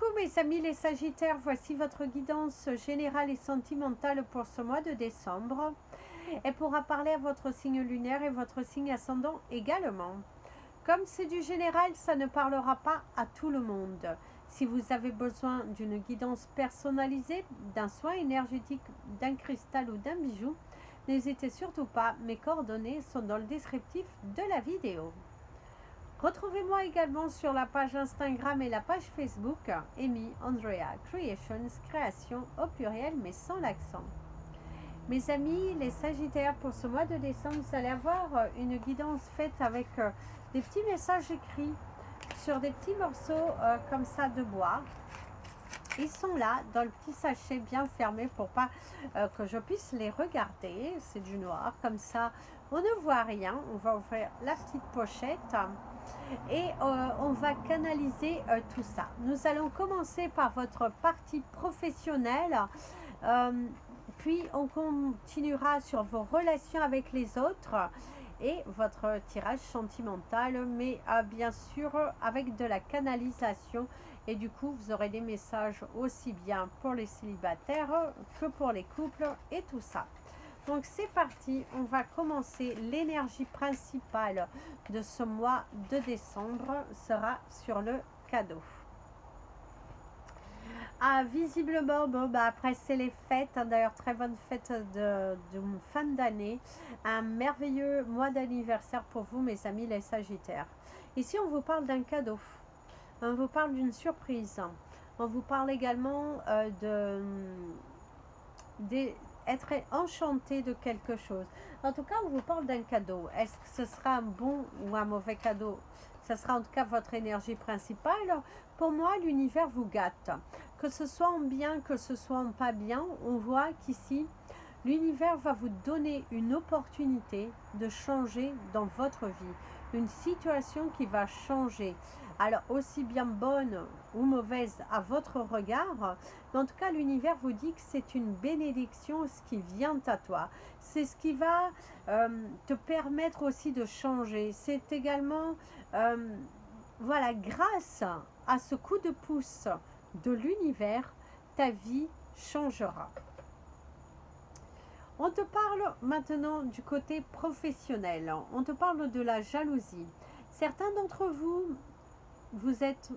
Coucou mes amis les Sagittaires, voici votre guidance générale et sentimentale pour ce mois de décembre. Elle pourra parler à votre signe lunaire et votre signe ascendant également. Comme c'est du général, ça ne parlera pas à tout le monde. Si vous avez besoin d'une guidance personnalisée, d'un soin énergétique, d'un cristal ou d'un bijou, n'hésitez surtout pas, mes coordonnées sont dans le descriptif de la vidéo. Retrouvez-moi également sur la page Instagram et la page Facebook Amy Andrea Creations, création au pluriel mais sans l'accent. Mes amis, les Sagittaires, pour ce mois de décembre, vous allez avoir une guidance faite avec des petits messages écrits sur des petits morceaux comme ça de bois. Ils sont là dans le petit sachet bien fermé pour pas que je puisse les regarder. C'est du noir, comme ça on ne voit rien. On va ouvrir la petite pochette et on va canaliser tout ça. Nous allons commencer par votre partie professionnelle, puis on continuera sur vos relations avec les autres et votre tirage sentimental, mais bien sûr avec de la canalisation, et du coup vous aurez des messages aussi bien pour les célibataires que pour les couples et tout ça. Donc c'est parti, on va commencer. L'énergie principale de ce mois de décembre sera sur le cadeau. Ah, visiblement, bon, après c'est les fêtes, hein, d'ailleurs très bonne fête de fin d'année, un merveilleux mois d'anniversaire pour vous mes amis les Sagittaires. Ici on vous parle d'un cadeau, on vous parle d'une surprise, on vous parle également être enchanté de quelque chose. En tout cas, on vous parle d'un cadeau. Est-ce que ce sera un bon ou un mauvais cadeau? Ce sera en tout cas votre énergie principale. Pour moi, l'univers vous gâte. Que ce soit en bien, que ce soit en pas bien, on voit qu'ici, l'univers va vous donner une opportunité de changer dans votre vie. Une situation qui va changer. Alors, aussi bien bonne ou mauvaise à votre regard, mais en tout cas, l'univers vous dit que c'est une bénédiction, ce qui vient à toi. C'est ce qui va te permettre aussi de changer. C'est également, voilà, grâce à ce coup de pouce de l'univers, ta vie changera. On te parle maintenant du côté professionnel. On te parle de la jalousie. Certains d'entre vous, vous êtes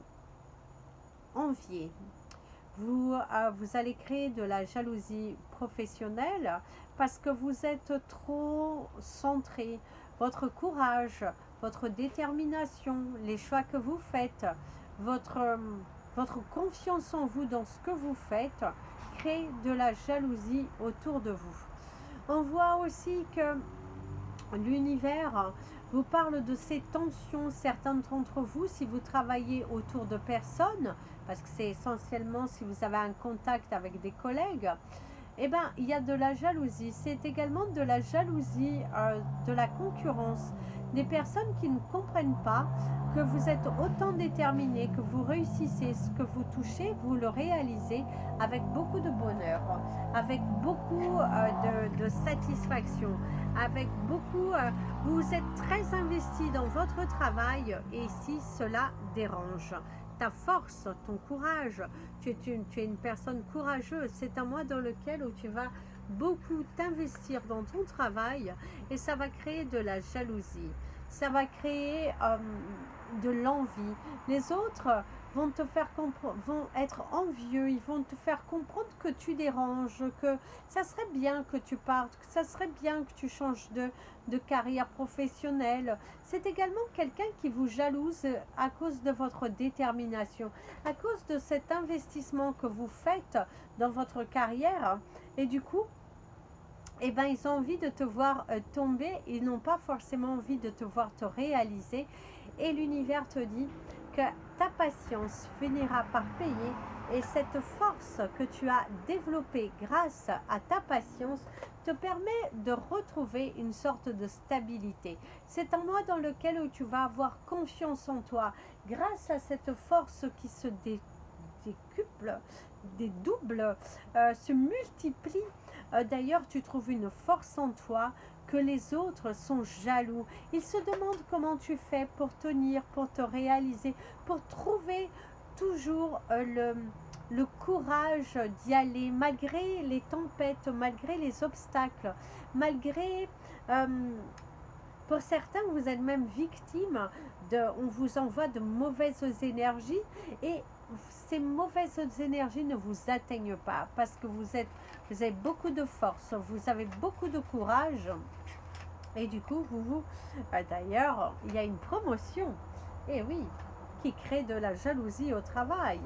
enviés. Vous allez créer de la jalousie professionnelle parce que vous êtes trop centré. Votre courage, votre détermination, les choix que vous faites, votre confiance en vous dans ce que vous faites, crée de la jalousie autour de vous. On voit aussi que l'univers vous parle de ces tensions. Certains d'entre vous, si vous travaillez autour de personnes, parce que c'est essentiellement si vous avez un contact avec des collègues, eh bien, il y a de la jalousie. C'est également de la jalousie, de la concurrence. Des personnes qui ne comprennent pas que vous êtes autant déterminé, que vous réussissez, ce que vous touchez, vous le réalisez avec beaucoup de bonheur, avec beaucoup de satisfaction, avec beaucoup... vous êtes très investi dans votre travail et ici, cela dérange. Ta force, ton courage, tu es une personne courageuse. C'est un mois dans lequel où tu vas beaucoup t'investir dans ton travail et ça va créer de la jalousie. Ça va créer de l'envie. Les autres vont te faire vont être envieux, ils vont te faire comprendre que tu déranges, que ça serait bien que tu partes, que ça serait bien que tu changes de carrière professionnelle. C'est également quelqu'un qui vous jalouse à cause de votre détermination, à cause de cet investissement que vous faites dans votre carrière, et du coup, eh ben, ils ont envie de te voir tomber, ils n'ont pas forcément envie de te voir te réaliser, et l'univers te dit que ta patience finira par payer, et cette force que tu as développée grâce à ta patience te permet de retrouver une sorte de stabilité. C'est un mois dans lequel où tu vas avoir confiance en toi, grâce à cette force qui se décuple, dédouble, se multiplie. D'ailleurs, tu trouves une force en toi que les autres sont jaloux. Ils se demandent comment tu fais pour tenir, pour te réaliser, pour trouver toujours le courage d'y aller malgré les tempêtes, malgré les obstacles, malgré... pour certains, vous êtes même victime on vous envoie de mauvaises énergies et ces mauvaises énergies ne vous atteignent pas parce que vous avez beaucoup de force, vous avez beaucoup de courage et du coup, d'ailleurs, il y a une promotion, et oui, qui crée de la jalousie au travail.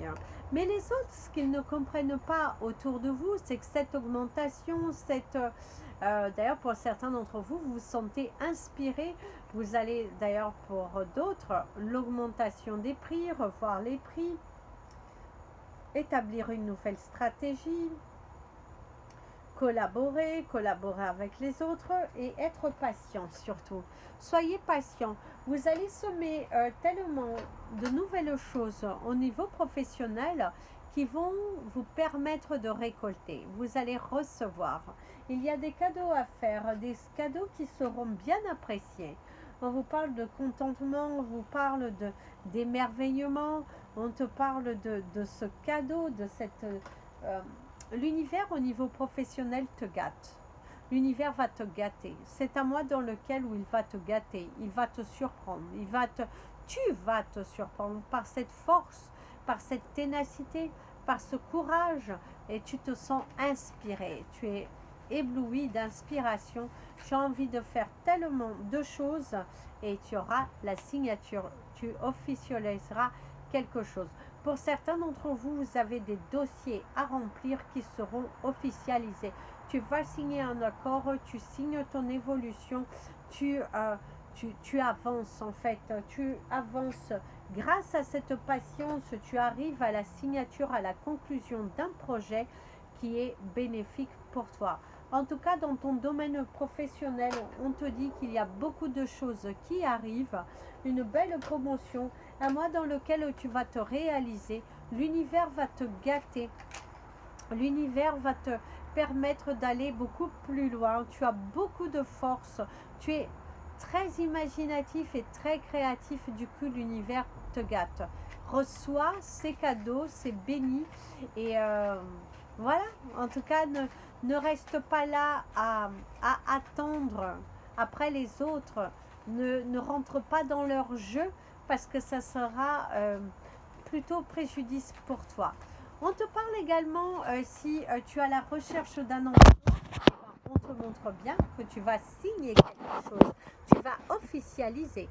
Mais les autres, ce qu'ils ne comprennent pas autour de vous, c'est que cette augmentation, d'ailleurs, pour certains d'entre vous, vous vous sentez inspiré. Vous allez, d'ailleurs, pour d'autres, l'augmentation des prix, revoir les prix, établir une nouvelle stratégie, collaborer avec les autres et être patient surtout. Soyez patient. Vous allez semer tellement de nouvelles choses au niveau professionnel qui vont vous permettre de récolter. Vous allez recevoir. Il y a des cadeaux à faire, des cadeaux qui seront bien appréciés. On vous parle de contentement, on vous parle d'émerveillement, on te parle de ce cadeau, de cette... l'univers au niveau professionnel te gâte. L'univers va te gâter. C'est un mois dans lequel où il va te gâter, il va te surprendre, tu vas te surprendre par cette force, par cette ténacité, par ce courage et tu te sens inspiré. Tu es ébloui d'inspiration. Tu as envie de faire tellement de choses et tu auras la signature. Tu officialiseras quelque chose. Pour certains d'entre vous, vous avez des dossiers à remplir qui seront officialisés. Tu vas signer un accord, tu signes ton évolution, tu avances en fait, tu avances. Grâce à cette patience, tu arrives à la signature, à la conclusion d'un projet qui est bénéfique pour toi. En tout cas, dans ton domaine professionnel, on te dit qu'il y a beaucoup de choses qui arrivent, une belle promotion, un mois dans lequel tu vas te réaliser, l'univers va te gâter, l'univers va te permettre d'aller beaucoup plus loin, tu as beaucoup de force, tu es très imaginatif et très créatif, du coup l'univers te gâte. Reçois ces cadeaux, c'est béni et voilà, en tout cas ne reste pas là à attendre après les autres, ne rentre pas dans leur jeu parce que ça sera plutôt préjudice pour toi. On te parle également si tu as la recherche d'un emploi, on te montre bien que tu vas signer quelque chose, tu vas officialiser,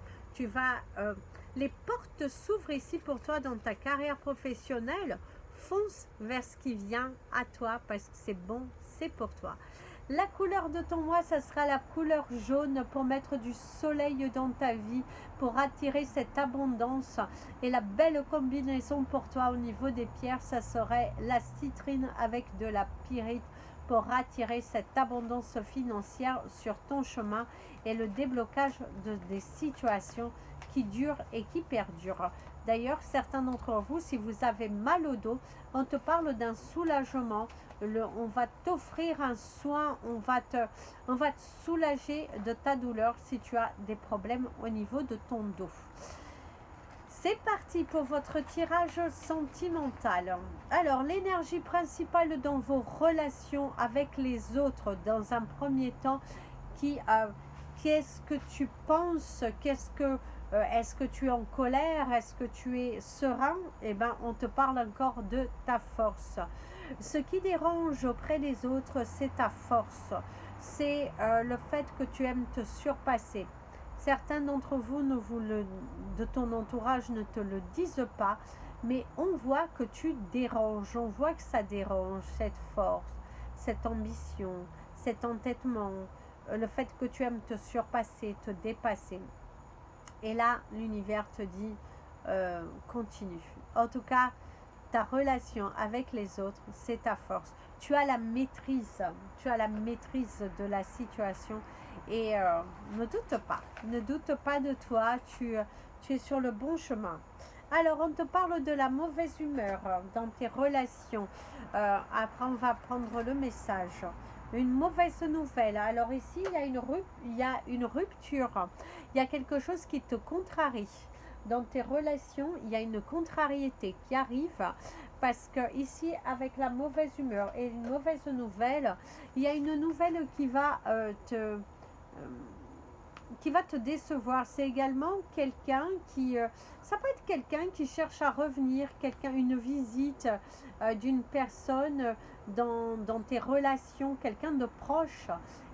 les portes s'ouvrent ici pour toi dans ta carrière professionnelle. Fonce vers ce qui vient à toi parce que c'est bon, c'est pour toi. La couleur de ton mois, ça sera la couleur jaune pour mettre du soleil dans ta vie, pour attirer cette abondance. Et la belle combinaison pour toi au niveau des pierres, ça serait la citrine avec de la pyrite pour attirer cette abondance financière sur ton chemin et le déblocage des situations qui durent et qui perdurent. D'ailleurs, certains d'entre vous, si vous avez mal au dos, on te parle d'un soulagement. On va t'offrir un soin, on va te soulager de ta douleur si tu as des problèmes au niveau de ton dos. C'est parti pour votre tirage sentimental. Alors, l'énergie principale dans vos relations avec les autres, dans un premier temps, qu'est-ce que tu penses? Est-ce que tu es en colère? Est-ce que tu es serein? Eh bien, on te parle encore de ta force. Ce qui dérange auprès des autres, c'est ta force. C'est le fait que tu aimes te surpasser. Certains d'entre vous, de ton entourage, ne te le disent pas, mais on voit que tu déranges, on voit que ça dérange, cette force, cette ambition, cet entêtement, le fait que tu aimes te surpasser, te dépasser. Et là, l'univers te dit, continue. En tout cas, ta relation avec les autres, c'est ta force. Tu as la maîtrise de la situation et ne doute pas de toi, tu es sur le bon chemin. Alors, on te parle de la mauvaise humeur dans tes relations. Après, on va prendre le message. Une mauvaise nouvelle. Alors ici, il y a une rupture. Il y a quelque chose qui te contrarie. dans tes relations, il y a une contrariété qui arrive parce que ici, avec la mauvaise humeur et une mauvaise nouvelle, il y a une nouvelle qui va te décevoir. C'est également quelqu'un ça peut être quelqu'un qui cherche à revenir, une visite d'une personne dans tes relations, quelqu'un de proche,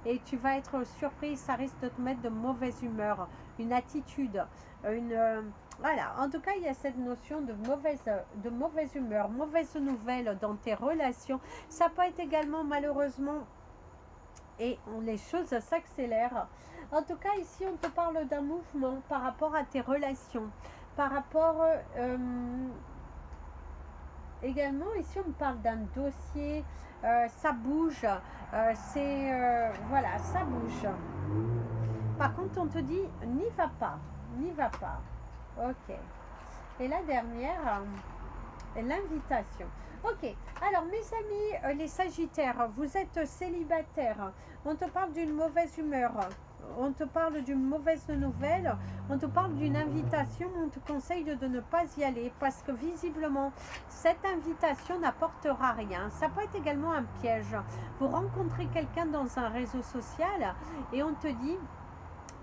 et tu vas être surpris, ça risque de te mettre de mauvaise humeur, une attitude, voilà, en tout cas, il y a cette notion de mauvaise humeur, mauvaise nouvelle dans tes relations. Ça peut être également malheureusement, et les choses s'accélèrent. En tout cas, ici, on te parle d'un mouvement par rapport à tes relations. Par rapport, également, ici, on me parle d'un dossier. Ça bouge. Voilà, ça bouge. Par contre, on te dit, n'y va pas. N'y va pas. Ok. Et la dernière, l'invitation. Ok, alors mes amis, les Sagittaires, vous êtes célibataires, on te parle d'une mauvaise humeur, on te parle d'une mauvaise nouvelle, on te parle d'une invitation, on te conseille de ne pas y aller parce que visiblement, cette invitation n'apportera rien. Ça peut être également un piège. Vous rencontrez quelqu'un dans un réseau social et on te dit,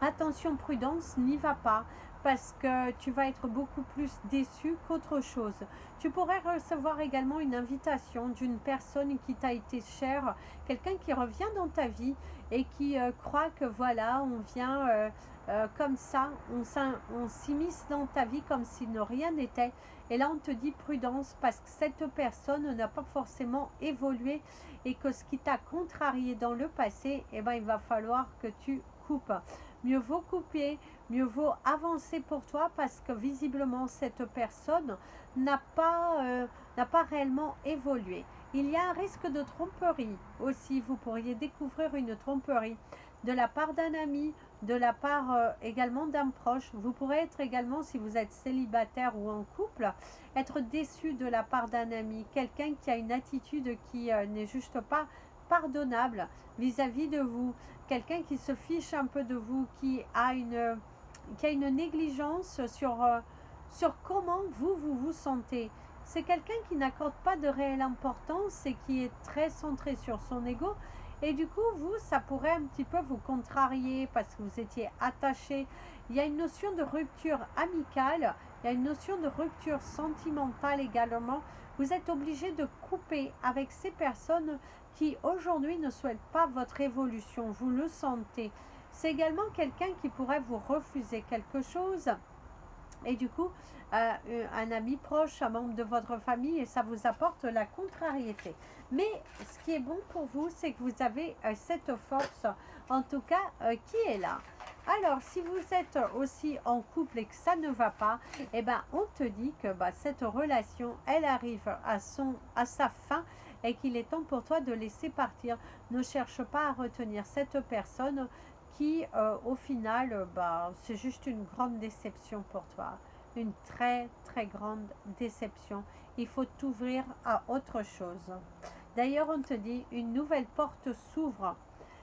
attention, prudence, n'y va pas parce que tu vas être beaucoup plus déçu qu'autre chose. Tu pourrais recevoir également une invitation d'une personne qui t'a été chère, quelqu'un qui revient dans ta vie et qui croit que voilà, on vient comme ça, on s'immisce dans ta vie comme si de rien n'était. Et là, on te dit prudence parce que cette personne n'a pas forcément évolué et que ce qui t'a contrarié dans le passé, eh ben, il va falloir que tu coupes. Mieux vaut couper, mieux vaut avancer pour toi parce que visiblement cette personne n'a pas réellement évolué. Il y a un risque de tromperie aussi. Vous pourriez découvrir une tromperie de la part d'un ami, de la part également d'un proche. Vous pourrez être également, si vous êtes célibataire ou en couple, être déçu de la part d'un ami, quelqu'un qui a une attitude qui n'est juste pas pardonnable vis-à-vis de vous, quelqu'un qui se fiche un peu de vous, qui a une négligence sur comment vous sentez. C'est quelqu'un qui n'accorde pas de réelle importance et qui est très centré sur son ego. Et du coup, vous, ça pourrait un petit peu vous contrarier parce que vous étiez attaché. Il y a une notion de rupture amicale, il y a une notion de rupture sentimentale également. Vous êtes obligé de couper avec ces personnes qui aujourd'hui ne souhaitent pas votre évolution. Vous le sentez. C'est également quelqu'un qui pourrait vous refuser quelque chose. Et du coup, un ami proche, un membre de votre famille, et ça vous apporte la contrariété. Mais ce qui est bon pour vous, c'est que vous avez cette force, en tout cas, qui est là. Alors, si vous êtes aussi en couple et que ça ne va pas, eh ben, on te dit que cette relation, elle arrive à sa fin et qu'il est temps pour toi de laisser partir. Ne cherche pas à retenir cette personne qui, au final, c'est juste une grande déception pour toi. Une très, très grande déception. Il faut t'ouvrir à autre chose. D'ailleurs, on te dit, une nouvelle porte s'ouvre.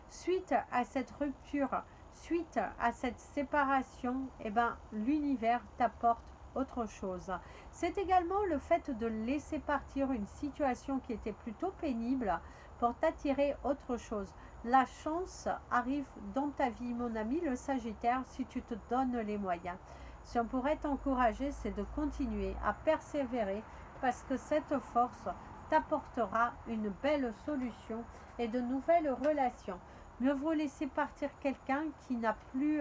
Suite à cette rupture, suite à cette séparation, eh ben, l'univers t'apporte autre chose. C'est également le fait de laisser partir une situation qui était plutôt pénible pour t'attirer autre chose. La chance arrive dans ta vie, mon ami le Sagittaire, si tu te donnes les moyens. Si on pourrait t'encourager, c'est de continuer à persévérer parce que cette force t'apportera une belle solution et de nouvelles relations. Mieux vaut laisser partir quelqu'un qui n'a plus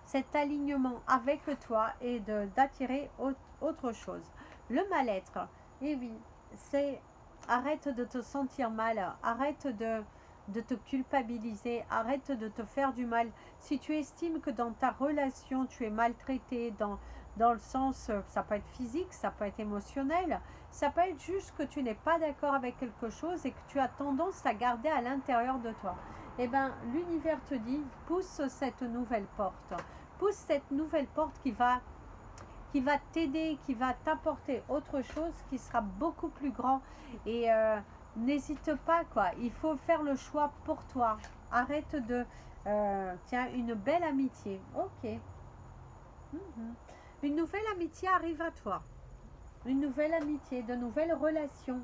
cet alignement avec toi et d'attirer autre chose. Le mal-être, eh oui, c'est arrête de te sentir mal, arrête de te culpabiliser, arrête de te faire du mal. Si tu estimes que dans ta relation, tu es maltraité, dans le sens, ça peut être physique, ça peut être émotionnel, ça peut être juste que tu n'es pas d'accord avec quelque chose et que tu as tendance à garder à l'intérieur de toi. Eh bien, l'univers te dit, pousse cette nouvelle porte. Pousse cette nouvelle porte qui va t'aider, qui va t'apporter autre chose qui sera beaucoup plus grand. Et n'hésite pas, quoi. Il faut faire le choix pour toi. Arrête de... tiens, une belle amitié. Ok. Une nouvelle amitié arrive à toi. Une nouvelle amitié, de nouvelles relations.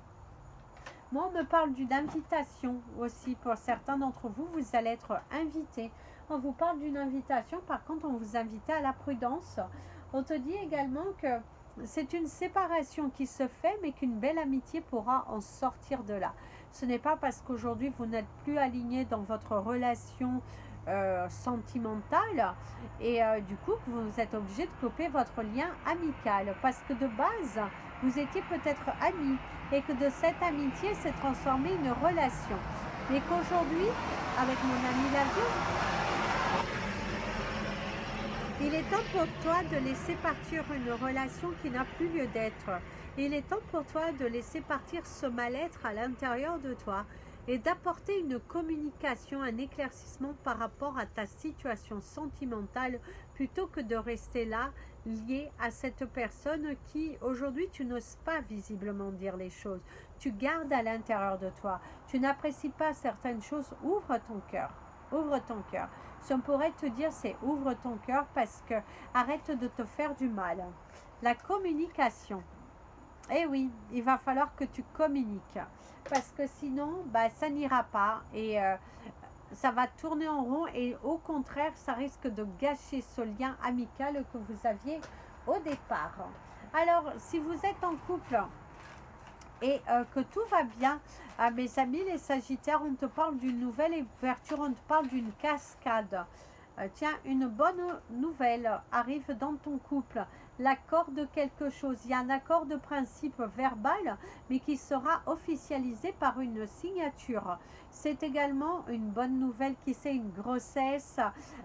Moi, on me parle d'une invitation aussi. Pour certains d'entre vous, vous allez être invités. On vous parle d'une invitation. Par contre, on vous invite à la prudence. On te dit également que c'est une séparation qui se fait, mais qu'une belle amitié pourra en sortir de là. Ce n'est pas parce qu'aujourd'hui, vous n'êtes plus aligné dans votre relation sentimentale et du coup, que vous êtes obligé de couper votre lien amical. Parce que de base, vous étiez peut-être amis et que de cette amitié s'est transformée une relation. Mais qu'aujourd'hui, avec mon ami l'avion, il est temps pour toi de laisser partir une relation qui n'a plus lieu d'être. Il est temps pour toi de laisser partir ce mal-être à l'intérieur de toi et d'apporter une communication, un éclaircissement par rapport à ta situation sentimentale plutôt que de rester là lié à cette personne qui aujourd'hui tu n'oses pas visiblement dire les choses. Tu gardes à l'intérieur de toi. Tu n'apprécies pas certaines choses. Ouvre ton cœur. Ouvre ton cœur. Ce qu'on pourrait te dire, c'est ouvre ton cœur parce que arrête de te faire du mal. La communication. Eh oui, il va falloir que tu communiques parce que sinon, ça n'ira pas et ça va tourner en rond et au contraire, ça risque de gâcher ce lien amical que vous aviez au départ. Alors, si vous êtes en couple et que tout va bien, mes amis les Sagittaires, on te parle d'une nouvelle ouverture, on te parle d'une cascade. Tiens, une bonne nouvelle arrive dans ton couple. L'accord de quelque chose. Il y a un accord de principe verbal, mais qui sera officialisé par une signature. C'est également une bonne nouvelle qui c'est une grossesse,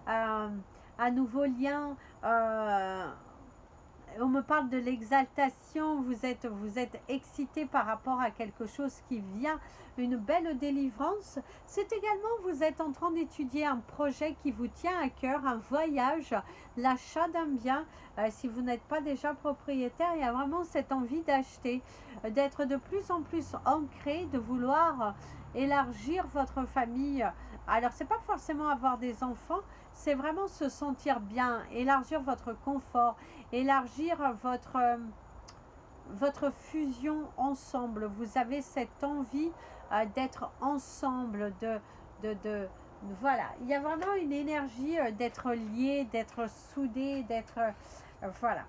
un nouveau lien. On me parle de l'exaltation, vous êtes excité par rapport à quelque chose qui vient, une belle délivrance. C'est également, vous êtes en train d'étudier un projet qui vous tient à cœur, un voyage, l'achat d'un bien. Si vous n'êtes pas déjà propriétaire, il y a vraiment cette envie d'acheter, d'être de plus en plus ancré, de vouloir élargir votre famille. Alors, c'est pas forcément avoir des enfants, c'est vraiment se sentir bien, élargir votre confort, élargir votre fusion ensemble. Vous avez cette envie d'être ensemble, voilà. Il y a vraiment une énergie d'être lié, d'être soudé, d'être voilà.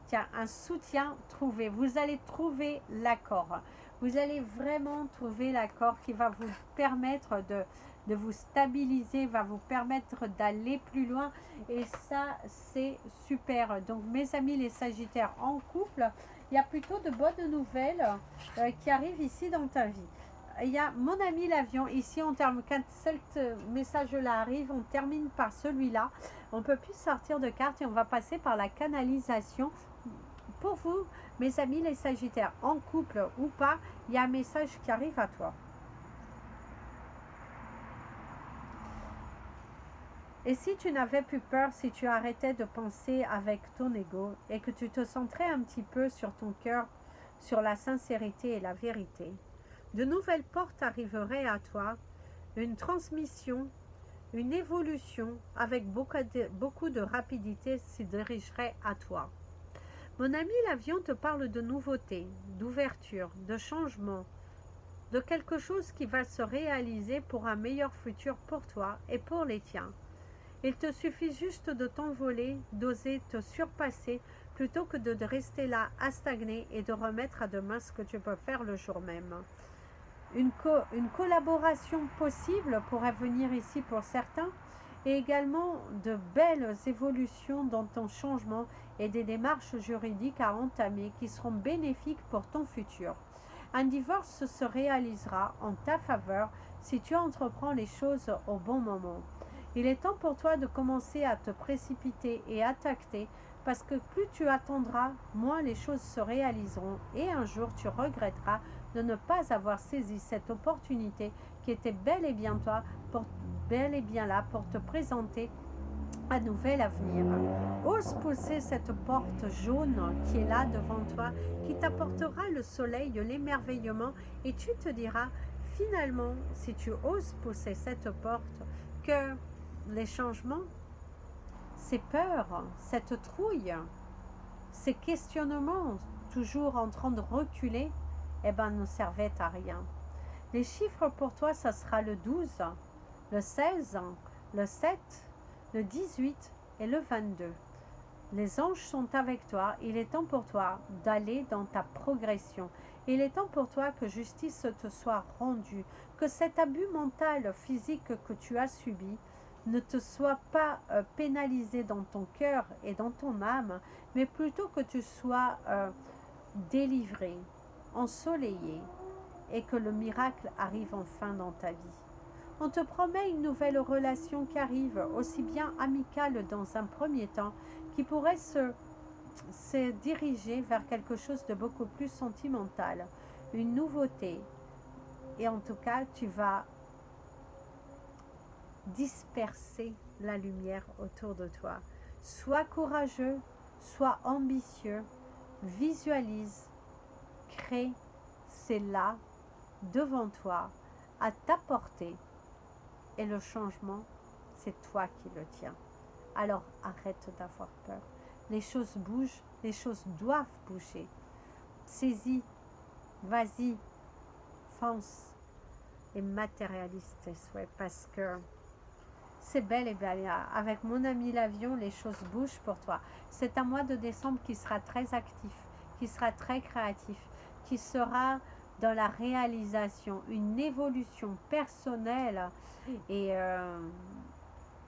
Tiens, un soutien trouvé. Vous allez trouver l'accord. Vous allez vraiment trouver l'accord qui va vous permettre de vous stabiliser, va vous permettre d'aller plus loin. Et ça, c'est super. Donc, mes amis les Sagittaires en couple, il y a plutôt de bonnes nouvelles qui arrivent ici dans ta vie. Il y a mon ami l'avion. Ici, on termine, quand ce message-là arrive, on termine par celui-là. On ne peut plus sortir de cartes et on va passer par la canalisation. Pour vous, mes amis les Sagittaires, en couple ou pas, il y a un message qui arrive à toi. Et si tu n'avais plus peur, si tu arrêtais de penser avec ton ego et que tu te centrais un petit peu sur ton cœur, sur la sincérité et la vérité, de nouvelles portes arriveraient à toi, une transmission, une évolution avec beaucoup de rapidité se dirigerait à toi. Mon ami l'avion te parle de nouveautés, d'ouverture, de changement, de quelque chose qui va se réaliser pour un meilleur futur pour toi et pour les tiens. Il te suffit juste de t'envoler, d'oser te surpasser plutôt que de rester là à stagner et de remettre à demain ce que tu peux faire le jour même. Une collaboration possible pourrait venir ici pour certains et également de belles évolutions dans ton changement et des démarches juridiques à entamer qui seront bénéfiques pour ton futur. Un divorce se réalisera en ta faveur si tu entreprends les choses au bon moment. Il est temps pour toi de commencer à te précipiter et à t'acter parce que plus tu attendras, moins les choses se réaliseront et un jour tu regretteras de ne pas avoir saisi cette opportunité qui était bel et bien là pour te présenter un nouvel avenir. Ose pousser cette porte jaune qui est là devant toi, qui t'apportera le soleil, l'émerveillement et tu te diras finalement, si tu oses pousser cette porte, que les changements, ces peurs, cette trouille, Ces questionnements, toujours en train de reculer, eh ben, ne servaient à rien. Les chiffres pour toi, ça sera le 12, le 16, le 7, le 18 et le 22. Les anges sont avec toi. Il est temps pour toi d'aller dans ta progression. Il est temps pour toi que justice te soit rendue, que cet abus mental, physique que tu as subi ne te soit pas pénalisé dans ton cœur et dans ton âme, mais plutôt que tu sois délivré, ensoleillé, et que le miracle arrive enfin dans ta vie. On te promet une nouvelle relation qui arrive, aussi bien amicale dans un premier temps, qui pourrait se diriger vers quelque chose de beaucoup plus sentimental, une nouveauté. Et en tout cas, tu vas disperser la lumière autour de toi. Sois courageux, sois ambitieux, visualise, crée, c'est là, devant toi, à ta portée. Et le changement, c'est toi qui le tiens. Alors arrête d'avoir peur. Les choses bougent, les choses doivent bouger. Saisis, vas-y, fonce et matérialise tes souhaits parce que c'est bel et bien. Avec mon ami l'avion, les choses bougent pour toi. C'est un mois de décembre qui sera très actif, qui sera très créatif, qui sera dans la réalisation, une évolution personnelle et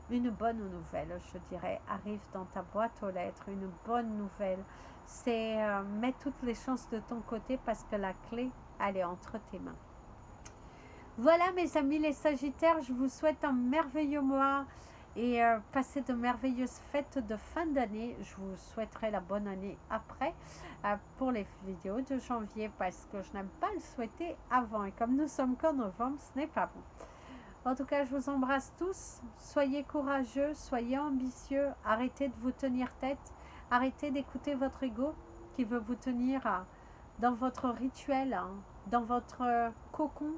une bonne nouvelle, je dirais, arrive dans ta boîte aux lettres. Une bonne nouvelle, c'est mets toutes les chances de ton côté parce que la clé, elle est entre tes mains. Voilà mes amis les Sagittaires, je vous souhaite un merveilleux mois et passez de merveilleuses fêtes de fin d'année. Je vous souhaiterai la bonne année après pour les vidéos de janvier parce que je n'aime pas le souhaiter avant et comme nous sommes qu'en novembre, ce n'est pas bon. En tout cas, je vous embrasse tous. Soyez courageux, soyez ambitieux. Arrêtez de vous tenir tête. Arrêtez d'écouter votre ego qui veut vous tenir dans votre rituel, dans votre cocon.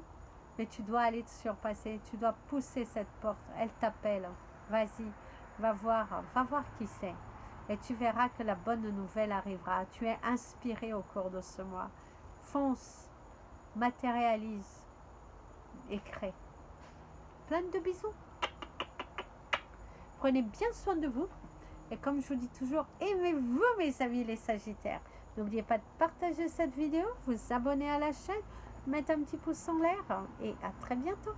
Mais tu dois aller te surpasser. Tu dois pousser cette porte. Elle t'appelle. Vas-y, va voir qui c'est. Et tu verras que la bonne nouvelle arrivera. Tu es inspiré au cours de ce mois. Fonce, matérialise et crée. Plein de bisous. Prenez bien soin de vous. Et comme je vous dis toujours, aimez-vous mes amis les Sagittaires. N'oubliez pas de partager cette vidéo, vous abonner à la chaîne, mettre un petit pouce en l'air et à très bientôt.